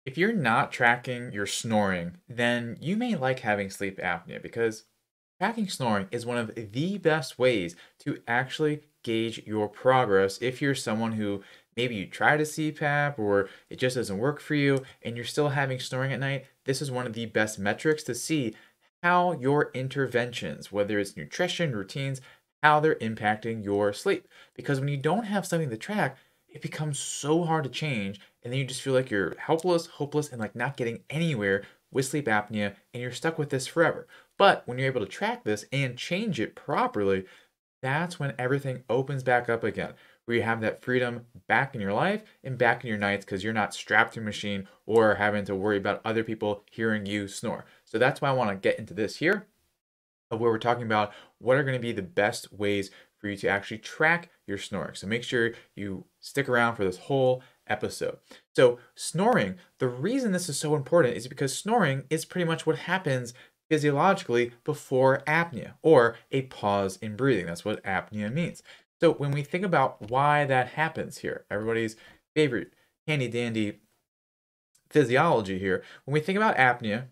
If you're not tracking your snoring, then you may like having sleep apnea because tracking snoring is one of the best ways to actually gauge your progress if you're someone who maybe you tried a CPAP or it just doesn't work for you and you're still having snoring at night. This is one of the best metrics to see how your interventions, whether it's nutrition, routines, how they're impacting your sleep. Because when you don't have something to track, it becomes so hard to change, and then you just feel like you're helpless, hopeless, and like not getting anywhere with sleep apnea, and you're stuck with this forever. But when you're able to track this and change it properly, that's when everything opens back up again, where you have that freedom back in your life and back in your nights because you're not strapped to a machine or having to worry about other people hearing you snore. So that's why I want to get into this here, of where we're talking about what are going to be the best ways for you to actually track your snoring. So make sure you stick around for this whole episode. So, snoring, the reason this is so important is because snoring is pretty much what happens physiologically before apnea or a pause in breathing. That's what apnea means. So, when we think about why that happens here, everybody's favorite handy dandy physiology here, when we think about apnea,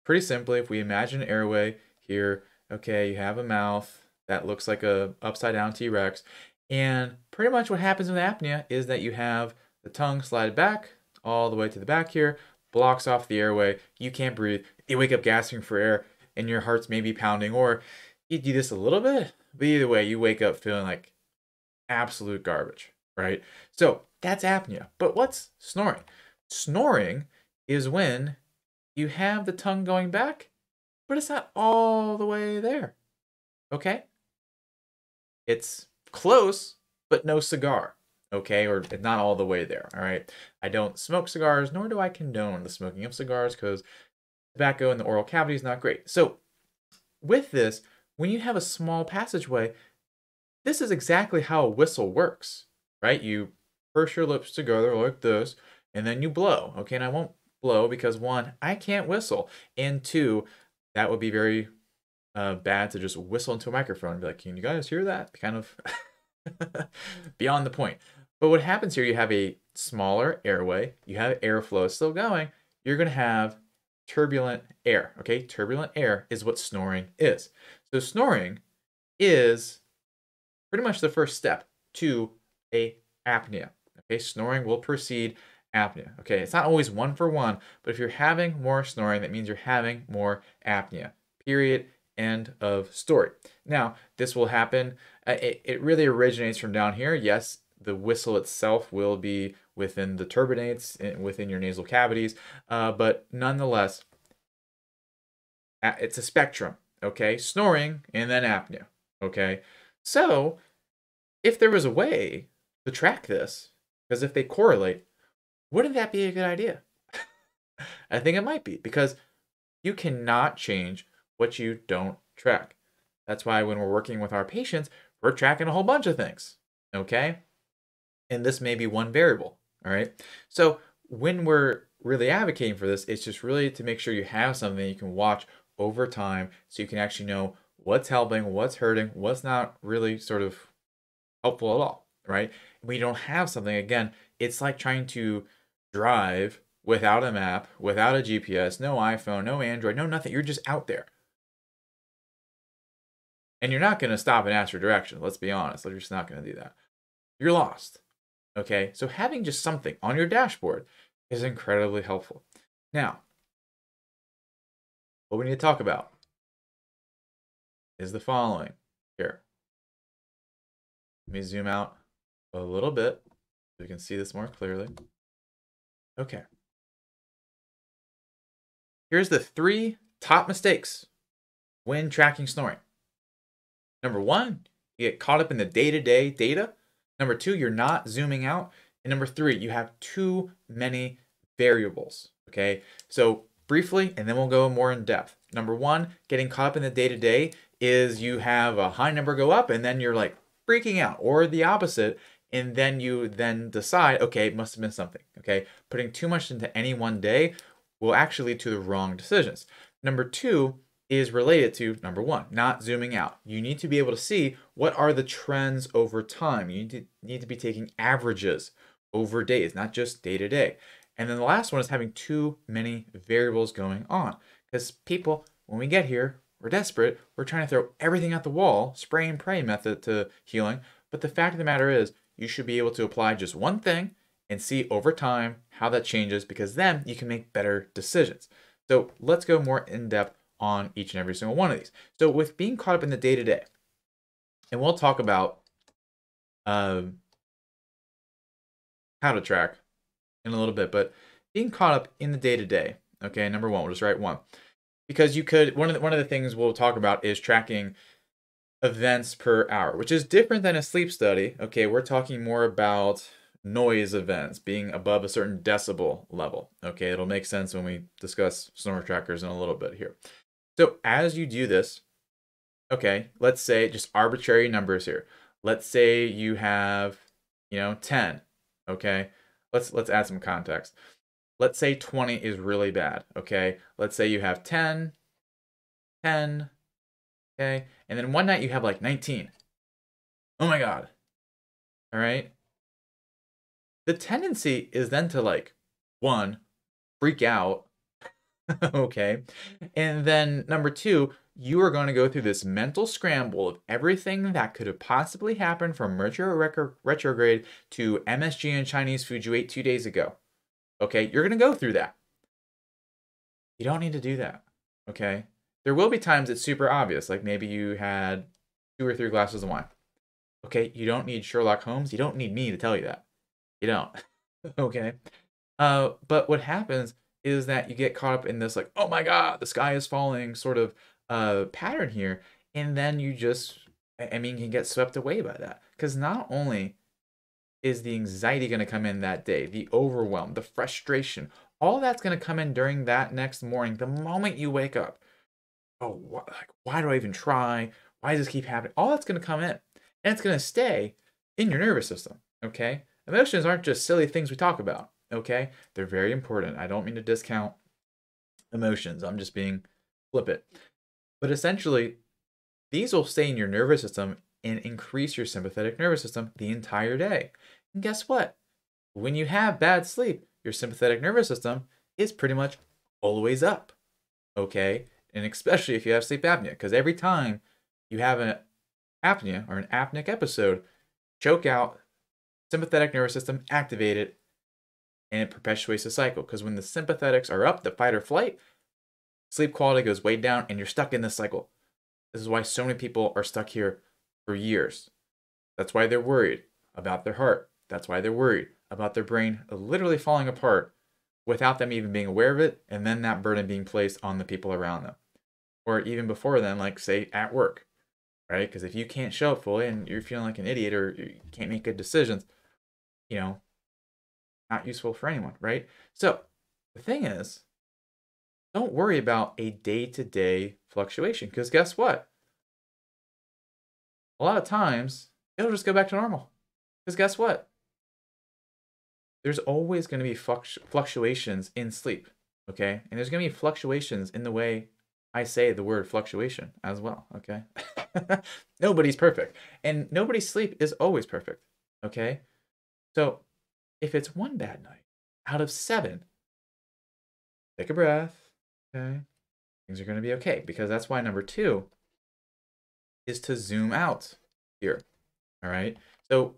pretty simply, if we imagine an airway here, okay, you have a mouth that looks like a upside down T-Rex, and pretty much what happens with apnea is that you have the tongue slide back all the way to the back here, blocks off the airway, you can't breathe, you wake up gasping for air, and your heart's maybe pounding, or you do this a little bit, but either way, you wake up feeling like absolute garbage, right? So that's apnea. But what's snoring? Snoring is when you have the tongue going back, but it's not all the way there. Okay? It's close, but no cigar. Okay? Or not all the way there. All right? I don't smoke cigars, nor do I condone the smoking of cigars because tobacco in the oral cavity is not great. So, with this, when you have a small passageway, this is exactly how a whistle works, right? You purse your lips together like this, and then you blow. Okay, and I won't blow because one, I can't whistle, and two, that would be very bad to just whistle into a microphone and be like, "Can you guys hear that?" Kind of beyond the point. But what happens here? You have a smaller airway. You have airflow still going. You're going to have turbulent air. Okay, turbulent air is what snoring is. So snoring is pretty much the first step to a apnea. Okay, snoring will precede apnea. Okay, it's not always one for one, but if you're having more snoring, that means you're having more apnea. Period. End of story. Now, this will happen. It really originates from down here. Yes, the whistle itself will be within the turbinates, within your nasal cavities, but nonetheless, it's a spectrum. Okay, snoring and then apnea. Okay, so if there was a way to track this, because if they correlate, wouldn't that be a good idea? I think it might be because you cannot change what you don't track. That's why when we're working with our patients, we're tracking a whole bunch of things. Okay? And this may be one variable. All right. So when we're really advocating for this, it's just really to make sure you have something you can watch over time so you can actually know what's helping, what's hurting, what's not really sort of helpful at all, right? When you don't have something, again, it's like trying to drive without a map, without a GPS, no iPhone, no Android, no nothing. You're just out there. And you're not going to stop and ask for directions. Let's be honest. You're just not going to do that. You're lost. Okay? So having just something on your dashboard is incredibly helpful. Now, what we need to talk about is the following here. Let me zoom out a little bit so you can see this more clearly. Okay. Here's the 3 top mistakes when tracking snoring. Number 1, you get caught up in the day-to-day data. Number 2, you're not zooming out. And number 3, you have too many variables. Okay, so briefly, and then we'll go more in depth. Number 1, getting caught up in the day-to-day is you have a high number go up and then you're like freaking out, or the opposite, and then you then decide, okay, it must have been something. Okay, putting too much into any one day will actually lead to the wrong decisions. Number 2 is related to number 1, not zooming out. You need to be able to see what are the trends over time. You need to be taking averages over days, not just day to day. And then the last one is having too many variables going on. Because people, when we get here, we're desperate. We're trying to throw everything at the wall, spray and pray method to healing. But the fact of the matter is, you should be able to apply just one thing and see over time how that changes, because then you can make better decisions. So let's go more in depth on each and every single one of these. So with being caught up in the day to day, and we'll talk about how to track in a little bit, but being caught up in the day to day. Okay, number one, we'll just write one, because you could one of the things we'll talk about is tracking events per hour, which is different than a sleep study. Okay, we're talking more about noise events being above a certain decibel level. Okay, it'll make sense when we discuss snore trackers in a little bit here. So as you do this, okay, let's say just arbitrary numbers here. Let's say you have, 10. Okay, let's add some context. Let's say 20 is really bad. Okay, let's say you have 10, 10. Okay, and then one night you have like 19. Oh my god. All right. The tendency is then to like, one, freak out. Okay. And then number two, you are going to go through this mental scramble of everything that could have possibly happened from Mercury retrograde to MSG and Chinese food you ate 2 days ago. Okay. You're going to go through that. You don't need to do that. Okay. There will be times it's super obvious, like maybe you had 2 or 3 glasses of wine. Okay. You don't need Sherlock Holmes. You don't need me to tell you that. You don't. Okay. But what happens is that you get caught up in this like, oh my god, the sky is falling sort of pattern here, and then you just, I mean, can get swept away by that, because not only is the anxiety going to come in that day, the overwhelm, the frustration, all that's going to come in during that next morning, the moment you wake up. Oh, why do I even try? Why does this keep happening? All that's going to come in, and it's going to stay in your nervous system. Okay. Emotions aren't just silly things we talk about, okay? They're very important. I don't mean to discount emotions. I'm just being flippant. But essentially, these will stay in your nervous system and increase your sympathetic nervous system the entire day. And guess what? When you have bad sleep, your sympathetic nervous system is pretty much always up, okay? And especially if you have sleep apnea, because every time you have an apnea or an apneic episode, choke out, sympathetic nervous system activated, and it perpetuates the cycle. Because when the sympathetics are up, the fight or flight, sleep quality goes way down, and you're stuck in this cycle. This is why so many people are stuck here for years. That's why they're worried about their heart. That's why they're worried about their brain literally falling apart without them even being aware of it, and then that burden being placed on the people around them. Or even before then, like say at work, right? Because if you can't show up fully and you're feeling like an idiot or you can't make good decisions, not useful for anyone, right? So the thing is, don't worry about a day-to-day fluctuation, because guess what? A lot of times, it'll just go back to normal. Because guess what? There's always going to be fluctuations in sleep, okay? And there's going to be fluctuations in the way I say the word fluctuation as well, okay? Nobody's perfect. And nobody's sleep is always perfect, okay? So if it's one bad night out of 7, take a breath, okay? Things are going to be okay, because that's why number 2 is to zoom out here, all right? So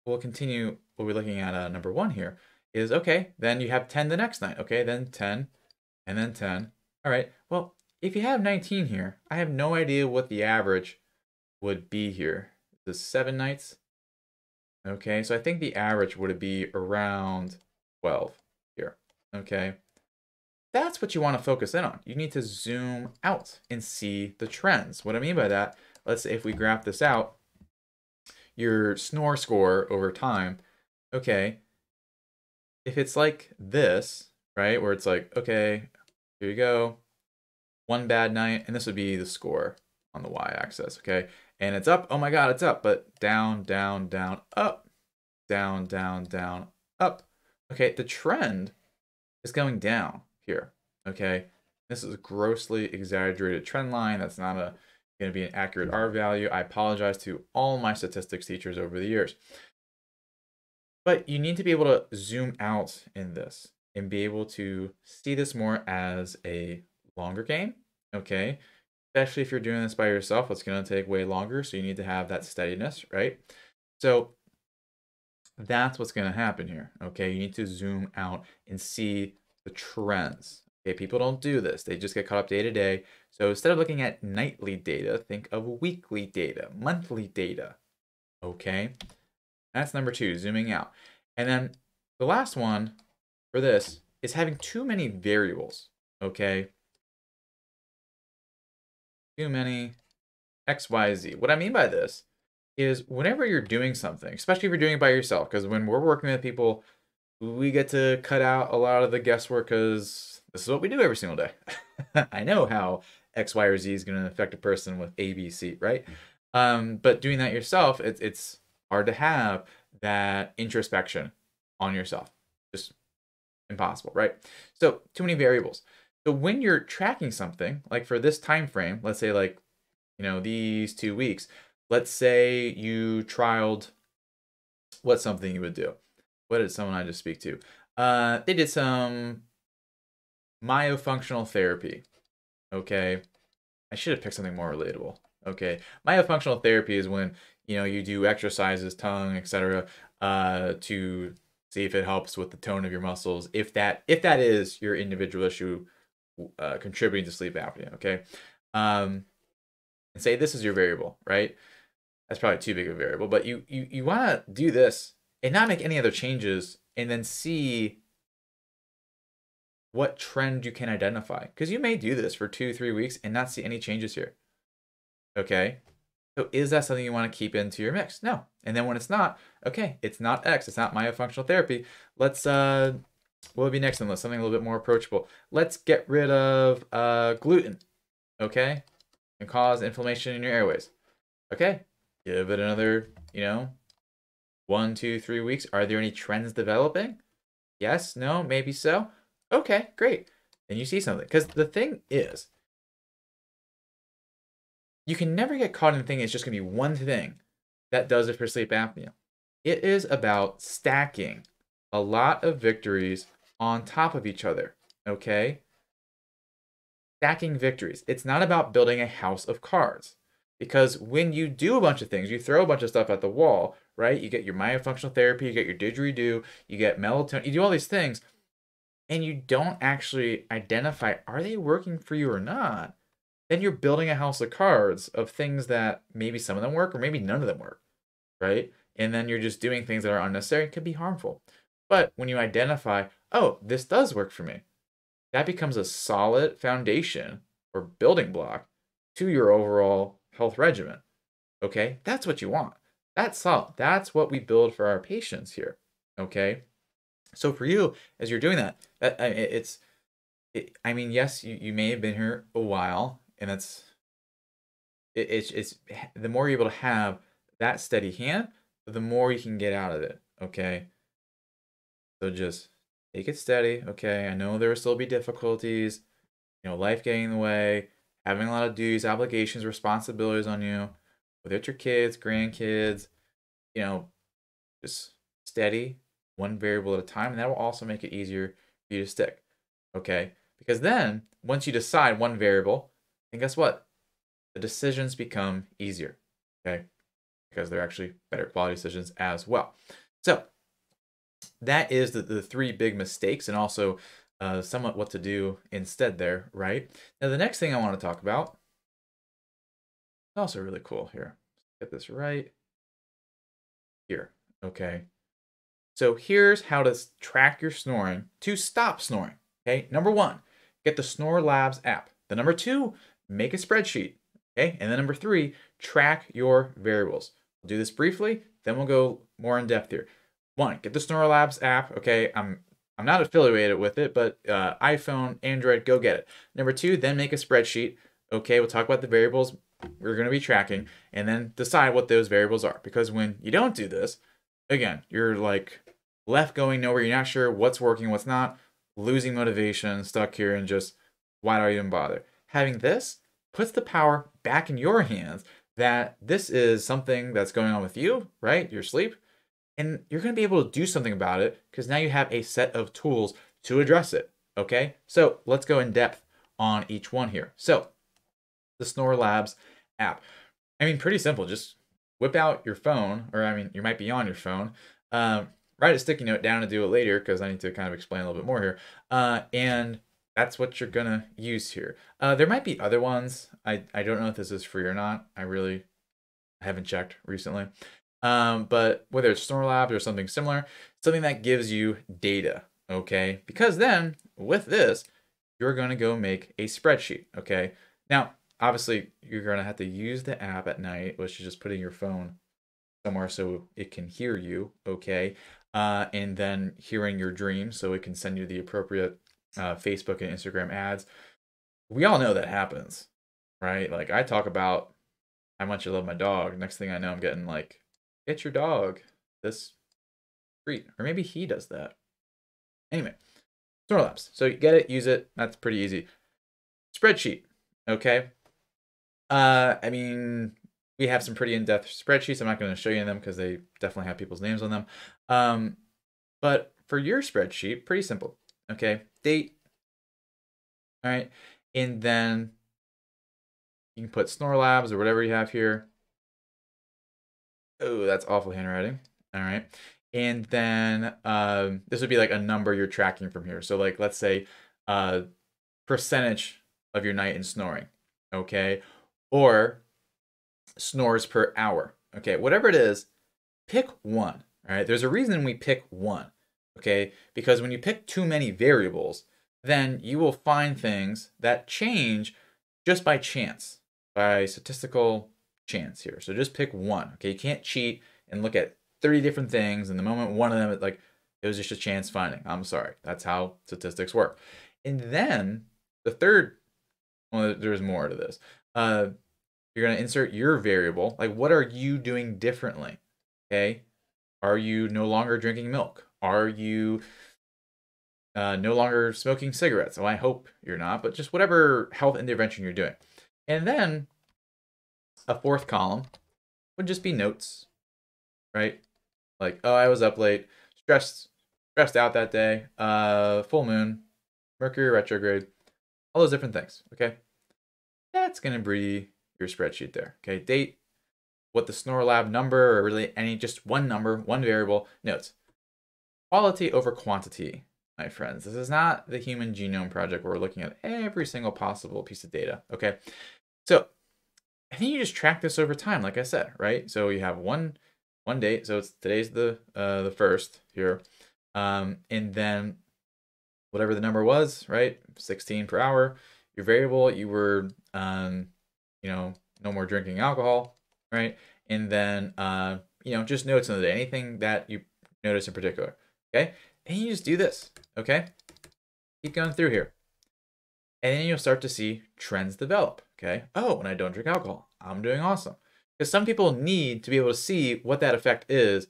we'll continue, we'll be looking at number 1 here is, okay, then you have 10 the next night, okay? Then 10, and then 10. All right, well, if you have 19 here, I have no idea what the average would be here. Is this 7 nights? Okay, so I think the average would be around 12 here, okay? That's what you want to focus in on. You need to zoom out and see the trends. What I mean by that, let's say if we graph this out, your snore score over time, okay, if it's like this, right, where it's like, okay, here you go, one bad night, and this would be the score on the y-axis, okay, and it's up, oh my god, it's up, but down, down, down, up, down, down, down, up. Okay, the trend is going down here, okay? This is a grossly exaggerated trend line. That's not going to be an accurate R value. I apologize to all my statistics teachers over the years. But you need to be able to zoom out in this and be able to see this more as a longer game, okay? Especially if you're doing this by yourself, it's going to take way longer, so you need to have that steadiness, right? So that's what's going to happen here, okay? You need to zoom out and see the trends. Okay, people don't do this. They just get caught up day to day. So instead of looking at nightly data, think of weekly data, monthly data, okay? That's number 2, zooming out. And then the last one for this is having too many variables, okay? Too many X, Y, Z. What I mean by this is whenever you're doing something, especially if you're doing it by yourself, because when we're working with people, we get to cut out a lot of the guesswork because this is what we do every single day. I know how X, Y, or Z is going to affect a person with A, B, C, right? But doing that yourself, it's hard to have that introspection on yourself. Just impossible, right? So too many variables. So when you're tracking something, like for this time frame, let's say like, these 2 weeks, let's say you trialed what's something you would do. What did someone I just speak to? They did some myofunctional therapy. Okay. I should have picked something more relatable. Okay. Myofunctional therapy is when, you do exercises, tongue, etc., to see if it helps with the tone of your muscles, if that is your individual issue contributing to sleep apnea, okay? And say this is your variable, right? That's probably too big of a variable, but you want to do this and not make any other changes and then see what trend you can identify. Because you may do this for 2-3 weeks and not see any changes here. Okay? So is that something you want to keep into your mix? No. And then when it's not, okay, it's not X, it's not myofunctional therapy. Let's what would be next on the list? Something a little bit more approachable. Let's get rid of gluten. Okay? It can cause inflammation in your airways. Okay? Give it another, 1, 2, 3 weeks. Are there any trends developing? Yes, no, maybe so. Okay, great. Then you see something. Because the thing is, you can never get caught in the thing it's just going to be one thing that does it for sleep apnea. It is about stacking a lot of victories on top of each other, okay? Stacking victories. It's not about building a house of cards. Because when you do a bunch of things, you throw a bunch of stuff at the wall, right? You get your myofunctional therapy, you get your didgeridoo, you get melatonin, you do all these things, and you don't actually identify, are they working for you or not? Then you're building a house of cards of things that maybe some of them work or maybe none of them work, right? And then you're just doing things that are unnecessary and could be harmful. But when you identify, oh, this does work for me, that becomes a solid foundation or building block to your overall health regimen. Okay, that's what you want. That's solid. That's what we build for our patients here. Okay, so for you, as you're doing that, yes, you may have been here a while, and it's the more you're able to have that steady hand, the more you can get out of it. Okay, so just take it steady. Okay, I know there will still be difficulties, life getting in the way, having a lot of duties, obligations, responsibilities on you, whether it's your kids, grandkids, just steady, one variable at a time, and that will also make it easier for you to stick. Okay, because then once you decide one variable, then guess what? The decisions become easier. Okay, because they're actually better quality decisions as well. So that is the 3 big mistakes, and also somewhat what to do instead there, right? Now, the next thing I want to talk about is also really cool here. Get this right here, okay? So here's how to track your snoring to stop snoring, okay? Number 1, get the Snorelabs app. The number 2, make a spreadsheet, okay? And then number 3, track your variables. We'll do this briefly, then we'll go more in depth here. 1, get the Snorelabs app, okay? I'm not affiliated with it, but iPhone, Android, go get it. Number 2, then make a spreadsheet. Okay, we'll talk about the variables we're going to be tracking, and then decide what those variables are. Because when you don't do this, again, you're like left going nowhere. You're not sure what's working, what's not, losing motivation, stuck here, and just, why do I even bother? Having this puts the power back in your hands that this is something that's going on with you, right? Your sleep. And you're going to be able to do something about it because now you have a set of tools to address it. Okay, so let's go in depth on each one here. So the Snorelabs app. I mean, pretty simple. Just whip out your phone, or I mean, you might be on your phone. Write a sticky note down and do it later because I need to kind of explain a little bit more here. And that's what you're gonna use here. There might be other ones. I don't know if this is free or not. I haven't checked recently. But whether it's Snorelabs or something similar, something that gives you data, okay? Because then with this, you're going to go make a spreadsheet, okay? Now, obviously, you're going to have to use the app at night, which is just putting your phone somewhere so it can hear you, okay? And then hearing your dreams so it can send you the appropriate Facebook and Instagram ads. We all know that happens, right? Like I talk about how much I love my dog. Next thing I know, I'm getting like, get your dog this treat. Or maybe he does that. Anyway, Snorlaps. So you get it, use it. That's pretty easy. Spreadsheet. Okay. I mean, we have some pretty in-depth spreadsheets. I'm not going to show you them because they definitely have people's names on them. But for your spreadsheet, pretty simple. Okay. Date. All right. And then you can put Snorelabs or whatever you have here. Oh, that's awful handwriting. All right. And then this would be like a number you're tracking from here. So like, let's say percentage of your night in snoring. Okay. Or snores per hour. Okay. Whatever it is, pick one. All right. There's a reason we pick one. Okay. Because when you pick too many variables, then you will find things that change just by chance, by statistical chance here. So just pick one. Okay, you can't cheat and look at 30 different things, and the moment one of them like it was just a chance finding. I'm sorry. That's how statistics work. And then the third, well, there's more to this. You're gonna insert your variable. Like, what are you doing differently? Okay, are you no longer drinking milk? Are you no longer smoking cigarettes? So I hope you're not, but just whatever health intervention you're doing. And then a fourth column would just be notes, right? Like, oh, I was up late, stressed out that day, full moon, Mercury retrograde, all those different things, okay? That's gonna be your spreadsheet there, okay? Date, what the Snorelab number, or really any, just one number, one variable, notes. Quality over quantity, my friends. This is not the Human Genome Project where we're looking at every single possible piece of data, okay? So I think you just track this over time, like I said, right? So you have one date. So it's today's the first here, and then whatever the number was, right? 16 per hour. Your variable, you were, no more drinking alcohol, right? And then, just notes on the day, anything that you notice in particular, okay? And you just do this, okay? Keep going through here. And then you'll start to see trends develop, okay? Oh, when I don't drink alcohol, I'm doing awesome. Because some people need to be able to see what that effect is,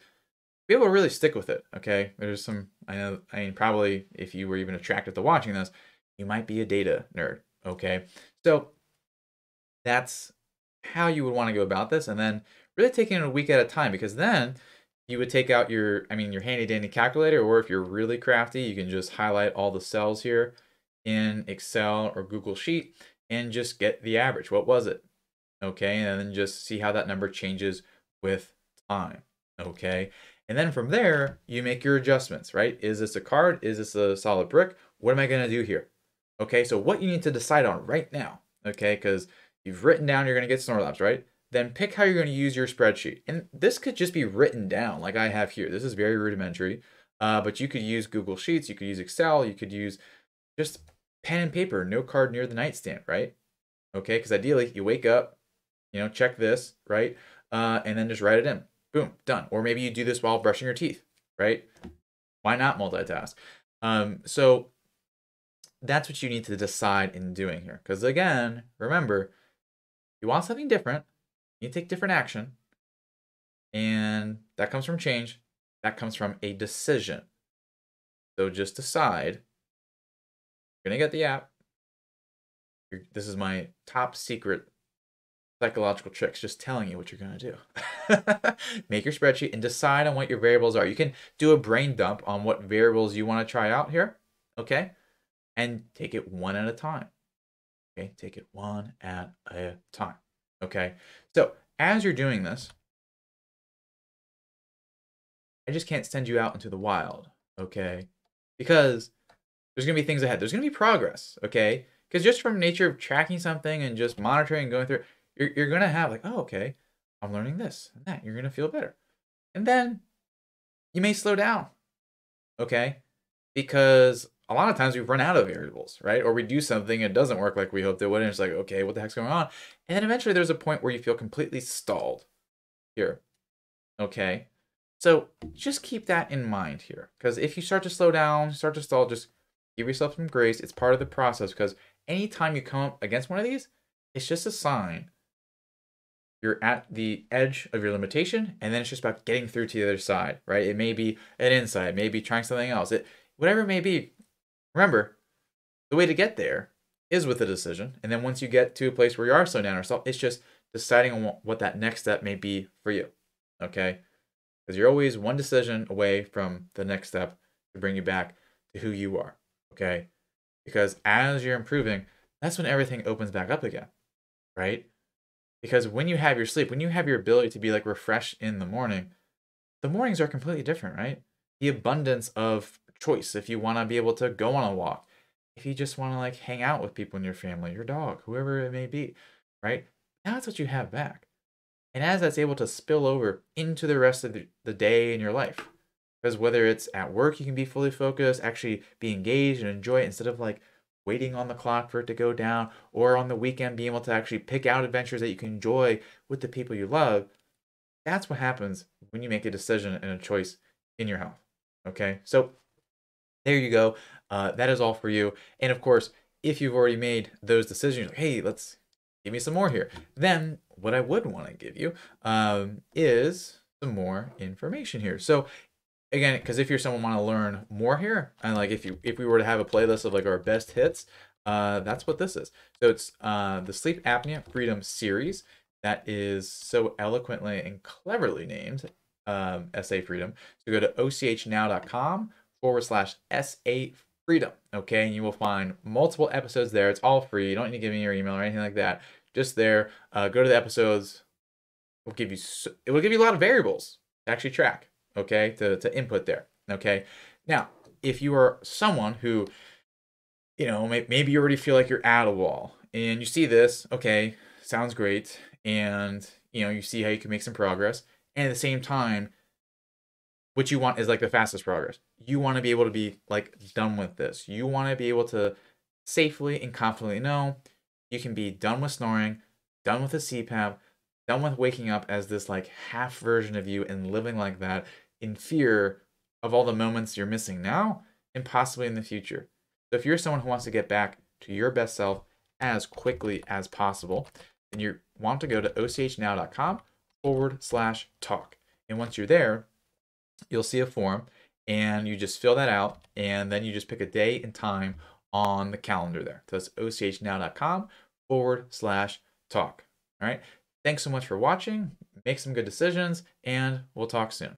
be able to really stick with it, okay? There's some, I mean, probably if you were even attracted to watching this, you might be a data nerd, okay? So that's how you would want to go about this. And then really taking it a week at a time, because then you would take out your handy dandy calculator, or if you're really crafty, you can just highlight all the cells here in Excel or Google Sheet and just get the average. What was it? Okay, and then just see how that number changes with time. Okay, and then from there, you make your adjustments, right? Is this a card? Is this a solid brick? What am I gonna do here? Okay, so what you need to decide on right now, okay, because you've written down you're gonna get Snorelabs, right? Then pick how you're gonna use your spreadsheet. And this could just be written down like I have here. This is very rudimentary, but you could use Google Sheets, you could use Excel, you could use just pen and paper, no card near the nightstand, right? Okay, because ideally you wake up, check this, right? And then just write it in. Boom, done. Or maybe you do this while brushing your teeth, right? Why not multitask? So that's what you need to decide in doing here. Because again, remember, you want something different, you take different action, and that comes from change. That comes from a decision. So just decide. You're gonna get the app. This is my top secret psychological tricks, just telling you what you're going to do. Make your spreadsheet and decide on what your variables are. You can do a brain dump on what variables you want to try out here, okay? And take it one at a time. Okay, take it one at a time. Okay, so as you're doing this, I just can't send you out into the wild, okay? Because there's gonna be things ahead. There's gonna be progress, okay? Because just from nature of tracking something and just monitoring and going through, you're gonna have like, oh, okay, I'm learning this and that. You're gonna feel better, and then you may slow down, okay? Because a lot of times we run out of variables, right? Or we do something and it doesn't work like we hoped it would, and it's like, okay, what the heck's going on? And then eventually there's a point where you feel completely stalled here, okay? So just keep that in mind here, because if you start to slow down, start to stall, just give yourself some grace. It's part of the process, because anytime you come up against one of these, it's just a sign you're at the edge of your limitation, and then it's just about getting through to the other side, right? It may be an insight, maybe trying something else. Whatever it may be, remember, the way to get there is with a decision. And then once you get to a place where you are slowing down yourself, it's just deciding on what that next step may be for you, okay? Because you're always one decision away from the next step to bring you back to who you are, okay? Because as you're improving, that's when everything opens back up again, right? Because when you have your sleep, when you have your ability to be like refreshed in the mornings are completely different, right? The abundance of choice. If you want to be able to go on a walk, if you just want to like hang out with people in your family, your dog, whoever it may be, right? That's what you have back. And as that's able to spill over into the rest of the day in your life, because whether it's at work, you can be fully focused, actually be engaged and enjoy it instead of like waiting on the clock for it to go down, or on the weekend being able to actually pick out adventures that you can enjoy with the people you love. That's what happens when you make a decision and a choice in your health. Okay, so there you go. That is all for you. And of course, if you've already made those decisions, like, hey, let's give me some more here. Then what I would want to give you is some more information here. So again, because if you're someone want to learn more here, and like if we were to have a playlist of like our best hits, that's what this is. So it's the Sleep Apnea Freedom series that is so eloquently and cleverly named SA Freedom. So go to ochnow.com/SA Freedom. Okay, and you will find multiple episodes there. It's all free. You don't need to give me your email or anything like that. Just there. Go to the episodes. It will give you a lot of variables to actually track. Okay, to input there. Okay, now if you are someone who, maybe you already feel like you're at a wall and you see this, okay, sounds great, and you see how you can make some progress, and at the same time, what you want is like the fastest progress. You want to be able to be like done with this. You want to be able to safely and confidently know you can be done with snoring, done with the CPAP, done with waking up as this like half version of you and living like that in fear of all the moments you're missing now and possibly in the future. So if you're someone who wants to get back to your best self as quickly as possible, then you want to go to ochnow.com/talk. And once you're there, you'll see a form and you just fill that out, and then you just pick a day and time on the calendar there. So that's ochnow.com/talk. All right. Thanks so much for watching. Make some good decisions, and we'll talk soon.